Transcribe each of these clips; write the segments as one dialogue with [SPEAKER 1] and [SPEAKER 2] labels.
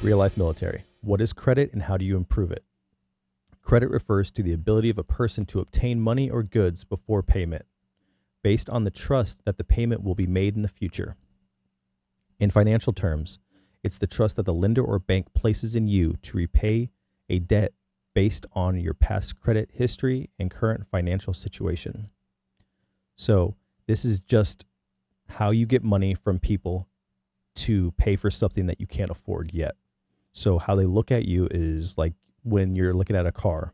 [SPEAKER 1] Real life military. What is credit and how do you improve it? Credit refers to the ability of a person to obtain money or goods before payment, based on the trust that the payment will be made in the future. In financial terms, it's the trust that the lender or bank places in you to repay a debt based on your past credit history and current financial situation. So this is just how you get money from people to pay for something that you can't afford yet. So how they look at you is like when you're looking at a car,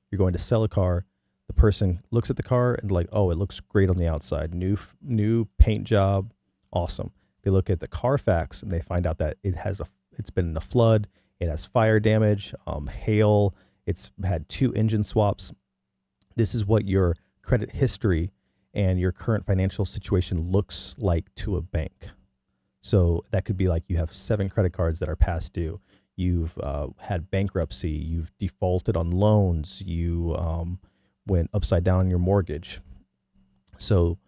[SPEAKER 1] you're going to sell a car, the person looks at the car and like, oh, it looks great on the outside. New paint job, awesome. They look at the Carfax and they find out that it's been in a flood, it has fire damage, hail, it's had 2 engine swaps. This is what your credit history and your current financial situation looks like to a bank. So that could be like you have 7 credit cards that are past due. You've had bankruptcy. You've defaulted on loans. You went upside down on your mortgage. So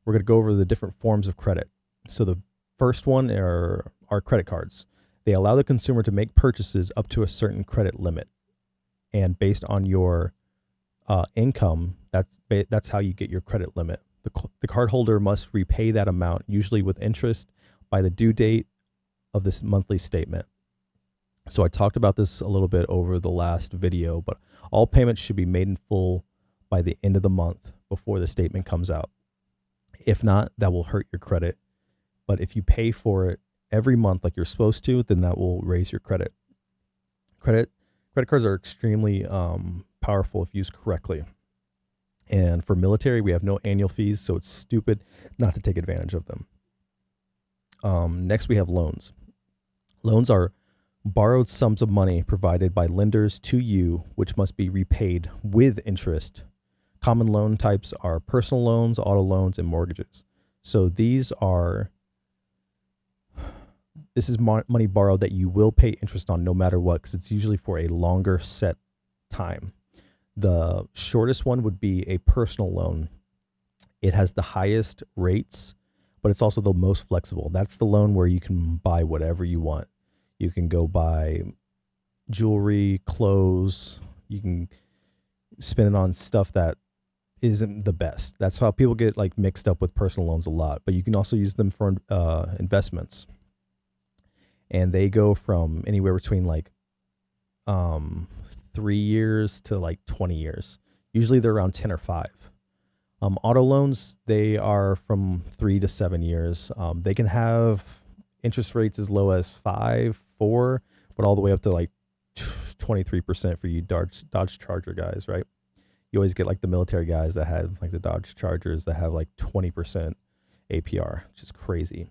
[SPEAKER 1] we're going to go over the different forms of credit. So the first one are credit cards. They allow the consumer to make purchases up to a certain credit limit. And based on your income, that's how you get your credit limit. The cardholder must repay that amount, usually with interest, by the due date of this monthly statement. So I talked about this a little bit over the last video, but all payments should be made in full by the end of the month before the statement comes out. If not, that will hurt your credit. But if you pay for it every month like you're supposed to, then that will raise your credit. Credit cards are extremely powerful if used correctly. And for military, we have no annual fees, so it's stupid not to take advantage of them. Next, we have loans. Loans are borrowed sums of money provided by lenders to you, which must be repaid with interest. Common loan types are personal loans, auto loans, and mortgages. So this is money borrowed that you will pay interest on no matter what, because it's usually for a longer set time. The shortest one would be a personal loan. It has the highest rates, but it's also the most flexible. That's the loan where you can buy whatever you want. You can go buy jewelry, clothes. You can spend it on stuff that isn't the best. That's how people get like mixed up with personal loans a lot, but you can also use them for investments. And they go from anywhere between like 3 years to like 20 years. Usually they're around 10 or 5. Auto loans, they are from 3 to 7 years. They can have interest rates as low as 4, but all the way up to like 23% for you Dodge Charger guys, right? You always get like the military guys that have like the Dodge Chargers that have like 20% APR, which is crazy.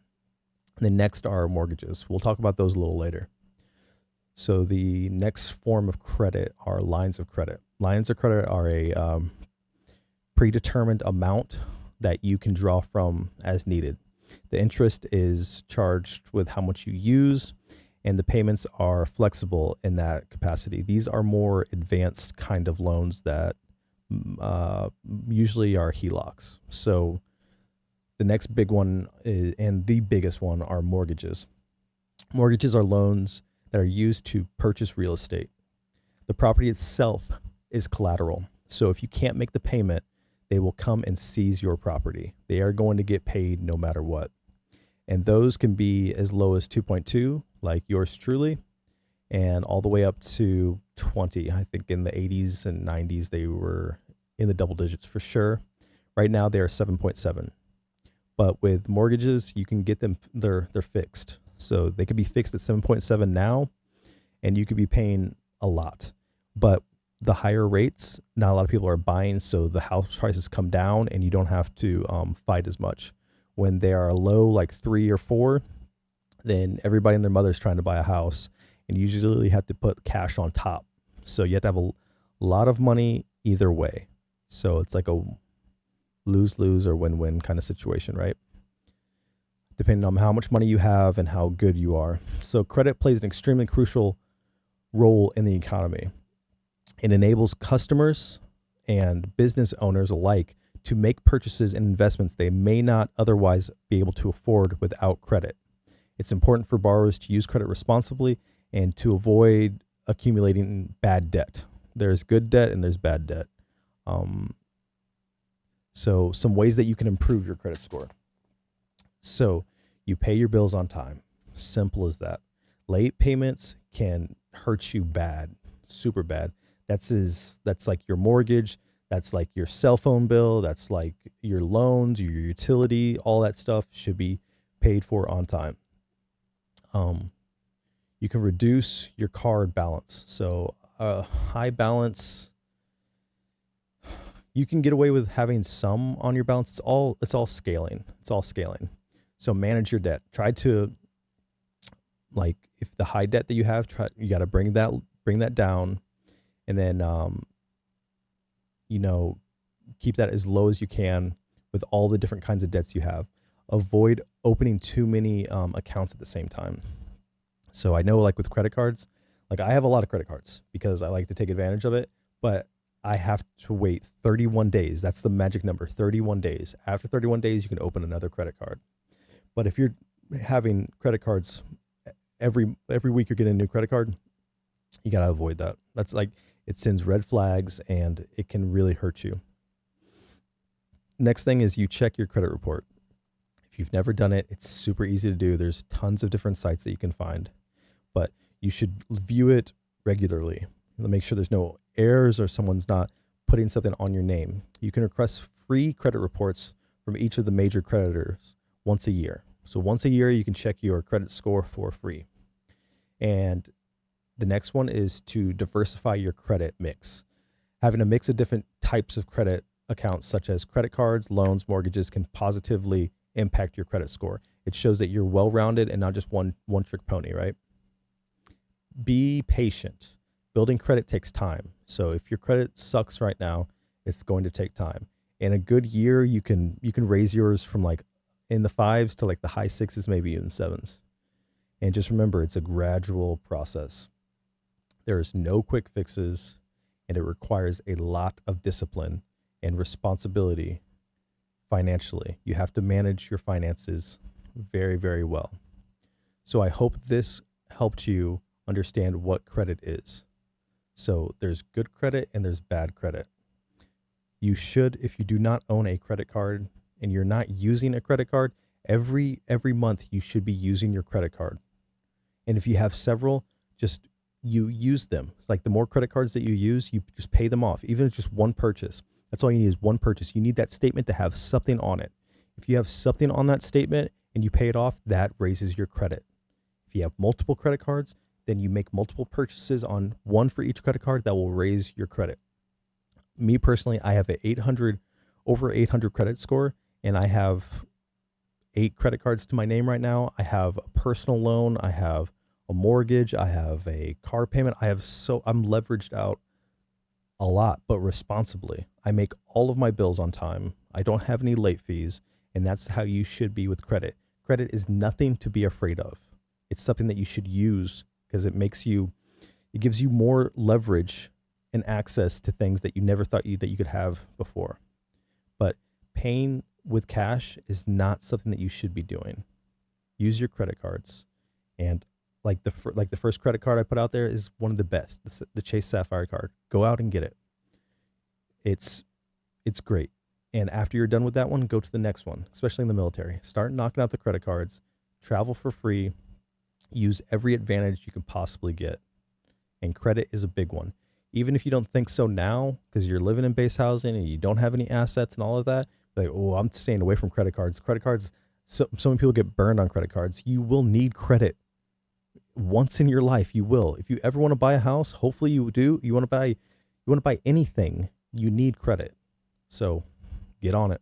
[SPEAKER 1] And then next are mortgages. We'll talk about those a little later. So the next form of credit are lines of credit. Lines of credit are a predetermined amount that you can draw from as needed. The interest is charged with how much you use, and the payments are flexible in that capacity. These are more advanced kind of loans that usually are HELOCs. So the next big one is, and the biggest one, are mortgages. Mortgages are loans that are used to purchase real estate. The property itself is collateral. So if you can't make the payment, they will come and seize your property. They are going to get paid no matter what. And those can be as low as 2.2, like yours truly, and all the way up to 20. I think in the 80s and 90s, they were in the double digits for sure. Right now, they are 7.7. But with mortgages, you can get them, they're fixed. So they could be fixed at 7.7 now, and you could be paying a lot. But the higher rates, not a lot of people are buying, so the house prices come down and you don't have to fight as much. When they are low, like 3 or 4, then everybody and their mother is trying to buy a house, and you usually have to put cash on top. So you have to have a lot of money either way. So it's like a lose-lose or win-win kind of situation, right? Depending on how much money you have and how good you are. So credit plays an extremely crucial role in the economy. It enables customers and business owners alike to make purchases and investments they may not otherwise be able to afford without credit. It's important for borrowers to use credit responsibly and to avoid accumulating bad debt. There's good debt and there's bad debt. So some ways that you can improve your credit score. So you pay your bills on time. Simple as that. Late payments can hurt you bad, super bad. That's like your mortgage. That's like your cell phone bill. That's like your loans, your utility, all that stuff should be paid for on time. You can reduce your card balance. So a high balance, you can get away with having some on your balance. It's all scaling. It's all scaling. So manage your debt. Try to, like, if the high debt that you have, you got to bring that down, and then keep that as low as you can with all the different kinds of debts you have. Avoid opening too many accounts at the same time. So I know, like with credit cards, like I have a lot of credit cards because I like to take advantage of it, but I have to wait 31 days. That's the magic number, 31 days. After 31 days, you can open another credit card. But if you're having credit cards every week, you're getting a new credit card, you got to avoid that. That's like, it sends red flags and it can really hurt you. Next thing is you check your credit report. If you've never done it, it's super easy to do. There's tons of different sites that you can find, but you should view it regularly. Make sure there's no errors or someone's not putting something on your name. You can request free credit reports from each of the major creditors once a year. So once a year, you can check your credit score for free. And the next one is to diversify your credit mix. Having a mix of different types of credit accounts, such as credit cards, loans, mortgages, can positively impact your credit score. It shows that you're well-rounded and not just one trick pony, right? Be patient. Building credit takes time. So if your credit sucks right now, it's going to take time. In a good year, you can raise yours from like in the 5s to like the high 6s, maybe even 7s. And just remember, it's a gradual process. There is no quick fixes, and it requires a lot of discipline and responsibility financially. You have to manage your finances very, very well. So I hope this helped you understand what credit is. So there's good credit and there's bad credit. You should, if you do not own a credit card and you're not using a credit card, every month you should be using your credit card. And if you have several, just you use them. It's like the more credit cards that you use, you just pay them off. Even if it's just one purchase. That's all you need is one purchase. You need that statement to have something on it. If you have something on that statement and you pay it off, that raises your credit. If you have multiple credit cards, then you make multiple purchases on one for each credit card that will raise your credit. Me personally, I have over 800 credit score, and I have 8 credit cards to my name right now. I have a personal loan. I have a mortgage. I have a car payment. I'm leveraged out a lot, but responsibly. I make all of my bills on time. I don't have any late fees, and that's how you should be with credit. Credit is nothing to be afraid of. It's something that you should use because it gives you more leverage and access to things that you never thought that you could have before. But paying with cash is not something that you should be doing. Use your credit cards, and like the first credit card I put out there is one of the best, the Chase Sapphire card. Go out and get it. It's great. And after you're done with that one, go to the next one, especially in the military. Start knocking out the credit cards, travel for free, use every advantage you can possibly get. And credit is a big one. Even if you don't think so now, because you're living in base housing and you don't have any assets and all of that, like, oh, I'm staying away from credit cards. Credit cards, so many people get burned on credit cards. You will need credit once in your life. You will. If you ever want to buy a house, hopefully you do. You want to buy anything, you need credit. So get on it.